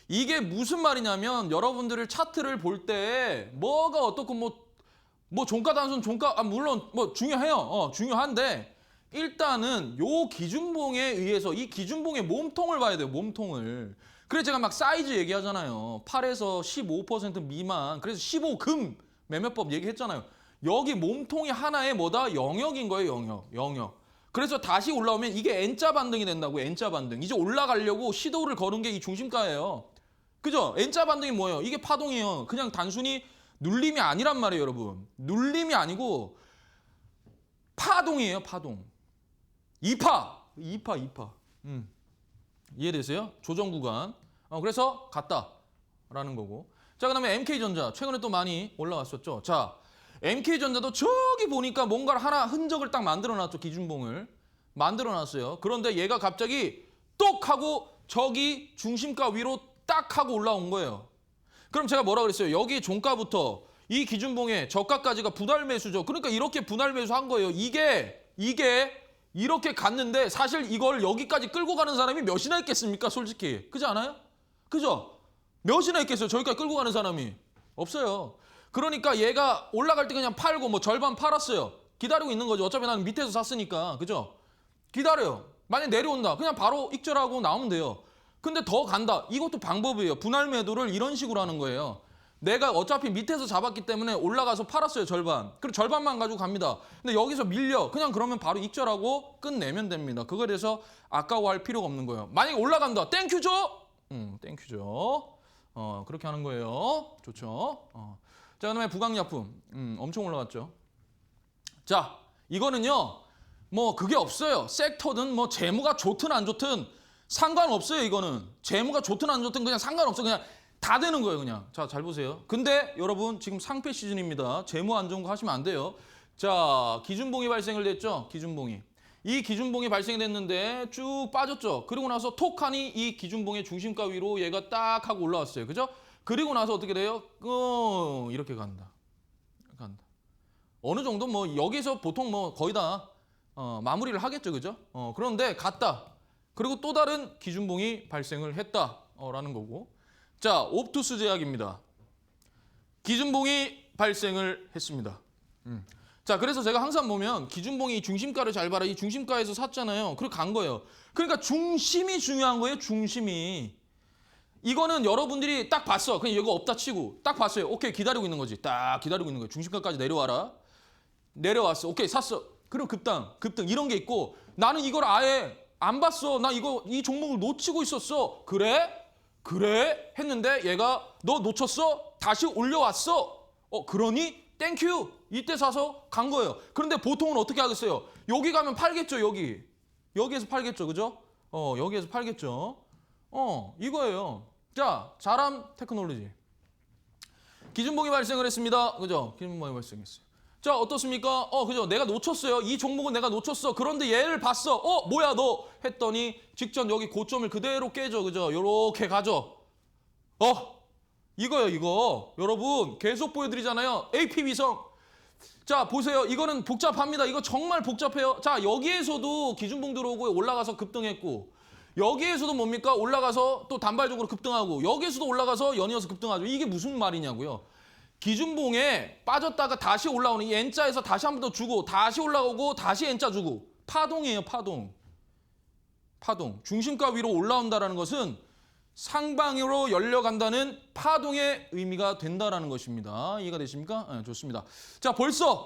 이게 무슨 말이냐면 여러분들을 차트를 볼 때 뭐가 어떻고 뭐 종가 단순 종가 물론 뭐 중요해요. 중요한데 일단은 요 기준봉에 의해서 이 기준봉의 몸통을 봐야 돼요. 몸통을. 그래서 제가 막 사이즈 얘기하잖아요. 8에서 15% 미만. 그래서 15금 매매법 얘기했잖아요. 여기 몸통이 하나의 뭐다? 영역인 거예요. 영역. 그래서 다시 올라오면 이게 N자 반등이 된다고. N자 반등. 이제 올라가려고 시도를 거는 게 이 중심가예요. 그죠? N자 반등이 뭐예요? 이게 파동이에요. 그냥 단순히 눌림이 아니란 말이에요, 여러분. 눌림이 아니고 파동이에요, 파동. 2파. 이해되세요? 조정 구간. 그래서 갔다라는 거고. 자, 그다음에 MK전자. 최근에 또 많이 올라왔었죠. 자, MK전자도 저기 보니까 뭔가를 하나 흔적을 딱 만들어놨죠. 기준봉을. 만들어놨어요. 그런데 얘가 갑자기 똑 하고 저기 중심가 위로 딱 하고 올라온 거예요. 그럼 제가 뭐라 그랬어요? 여기 종가부터 이 기준봉의 저가까지가 분할 매수죠. 그러니까 이렇게 분할 매수한 거예요. 이게 이렇게 갔는데 사실 이걸 여기까지 끌고 가는 사람이 몇이나 있겠습니까? 솔직히. 그렇지 않아요? 그죠? 몇이나 있겠어요? 저기까지 끌고 가는 사람이. 없어요. 그러니까 얘가 올라갈 때 그냥 팔고 뭐 절반 팔았어요. 기다리고 있는 거죠. 어차피 나는 밑에서 샀으니까. 그죠? 기다려요. 만약 내려온다. 그냥 바로 익절하고 나오면 돼요. 근데 더 간다. 이것도 방법이에요. 분할 매도를 이런 식으로 하는 거예요. 내가 어차피 밑에서 잡았기 때문에 올라가서 팔았어요. 절반. 그리고 절반만 가지고 갑니다. 근데 여기서 밀려. 그냥 그러면 바로 익절하고 끝내면 됩니다. 그거에 대해서 아까워할 필요가 없는 거예요. 만약에 올라간다. 땡큐죠? 땡큐죠. 그렇게 하는 거예요. 좋죠. 자, 그다음에 부강약품. 엄청 올라갔죠. 자, 이거는요. 뭐 그게 없어요. 섹터든 뭐 재무가 좋든 안 좋든 상관없어요. 이거는. 재무가 좋든 안 좋든 그냥 상관없어. 그냥 다 되는 거예요, 그냥. 자, 잘 보세요. 근데 여러분 지금 상패 시즌입니다. 재무 안 좋은 거 하시면 안 돼요. 자, 기준봉이 발생을 됐죠. 기준봉이. 이 기준봉이 발생이 됐는데 쭉 빠졌죠. 그리고 나서 톡하니 이 기준봉의 중심가 위로 얘가 딱 하고 올라왔어요. 그죠? 그리고 나서 어떻게 돼요? 이렇게 간다. 어느 정도 뭐 여기서 보통 뭐 거의 다 마무리를 하겠죠. 그죠? 그런데 갔다. 그리고 또 다른 기준봉이 발생을 했다라는 거고. 자, 옵투스 제약입니다. 기준봉이 발생을 했습니다. 자, 그래서 제가 항상 보면 기준봉이 중심가를 잘 봐라. 이 중심가에서 샀잖아요. 그리고 간 거예요. 그러니까 중심이 중요한 거예요. 중심이. 이거는 여러분들이 딱 봤어. 그냥 이거 없다 치고 딱 봤어요. 오케이, 기다리고 있는 거지. 딱 기다리고 있는 거예요. 중심가까지 내려와라. 내려왔어. 오케이, 샀어. 그럼 급등 이런 게 있고 나는 이걸 아예 안 봤어. 나 이 종목을 놓치고 있었어. 그래 했는데 얘가 너 놓쳤어? 다시 올려왔어. 그러니 땡큐. 이때 사서 간 거예요. 그런데 보통은 어떻게 하겠어요? 여기 가면 팔겠죠. 여기에서 팔겠죠. 그죠? 여기에서 팔겠죠. 이거예요. 자, 자람 테크놀로지. 기준봉이 발생을 했습니다. 그죠? 기준봉이 발생했어요. 자, 어떻습니까? 그죠? 내가 놓쳤어요. 이 종목은 내가 놓쳤어. 그런데 얘를 봤어. 뭐야 너? 했더니 직전 여기 고점을 그대로 깨죠. 그죠? 요렇게 가죠. 이거요, 이거. 여러분, 계속 보여드리잖아요. AP위성. 자, 보세요. 이거는 복잡합니다. 이거 정말 복잡해요. 자, 여기에서도 기준봉 들어오고 올라가서 급등했고 여기에서도 뭡니까? 올라가서 또 단발적으로 급등하고 여기에서도 올라가서 연이어서 급등하죠. 이게 무슨 말이냐고요. 기준봉에 빠졌다가 다시 올라오는 이 N자에서 다시 한 번 더 주고 다시 올라오고 다시 N자 주고 파동이에요. 파동. 중심가 위로 올라온다는 것은 상방으로 열려간다는 파동의 의미가 된다는 것입니다. 이해가 되십니까? 네, 좋습니다. 자, 벌써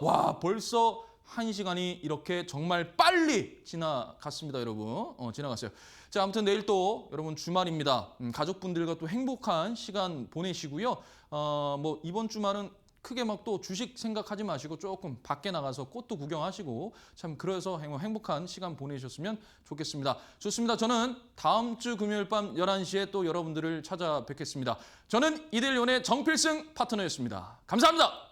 1시간이 이렇게 정말 빨리 지나갔습니다, 여러분. 지나갔어요. 자, 아무튼 내일 또 여러분 주말입니다. 가족분들과 또 행복한 시간 보내시고요. 뭐 이번 주말은 크게 막 또 주식 생각하지 마시고 조금 밖에 나가서 꽃도 구경하시고 참 그래서 행복한 시간 보내셨으면 좋겠습니다. 좋습니다. 저는 다음 주 금요일 밤 11시에 또 여러분들을 찾아뵙겠습니다. 저는 이데일리온의 정필승 파트너였습니다. 감사합니다.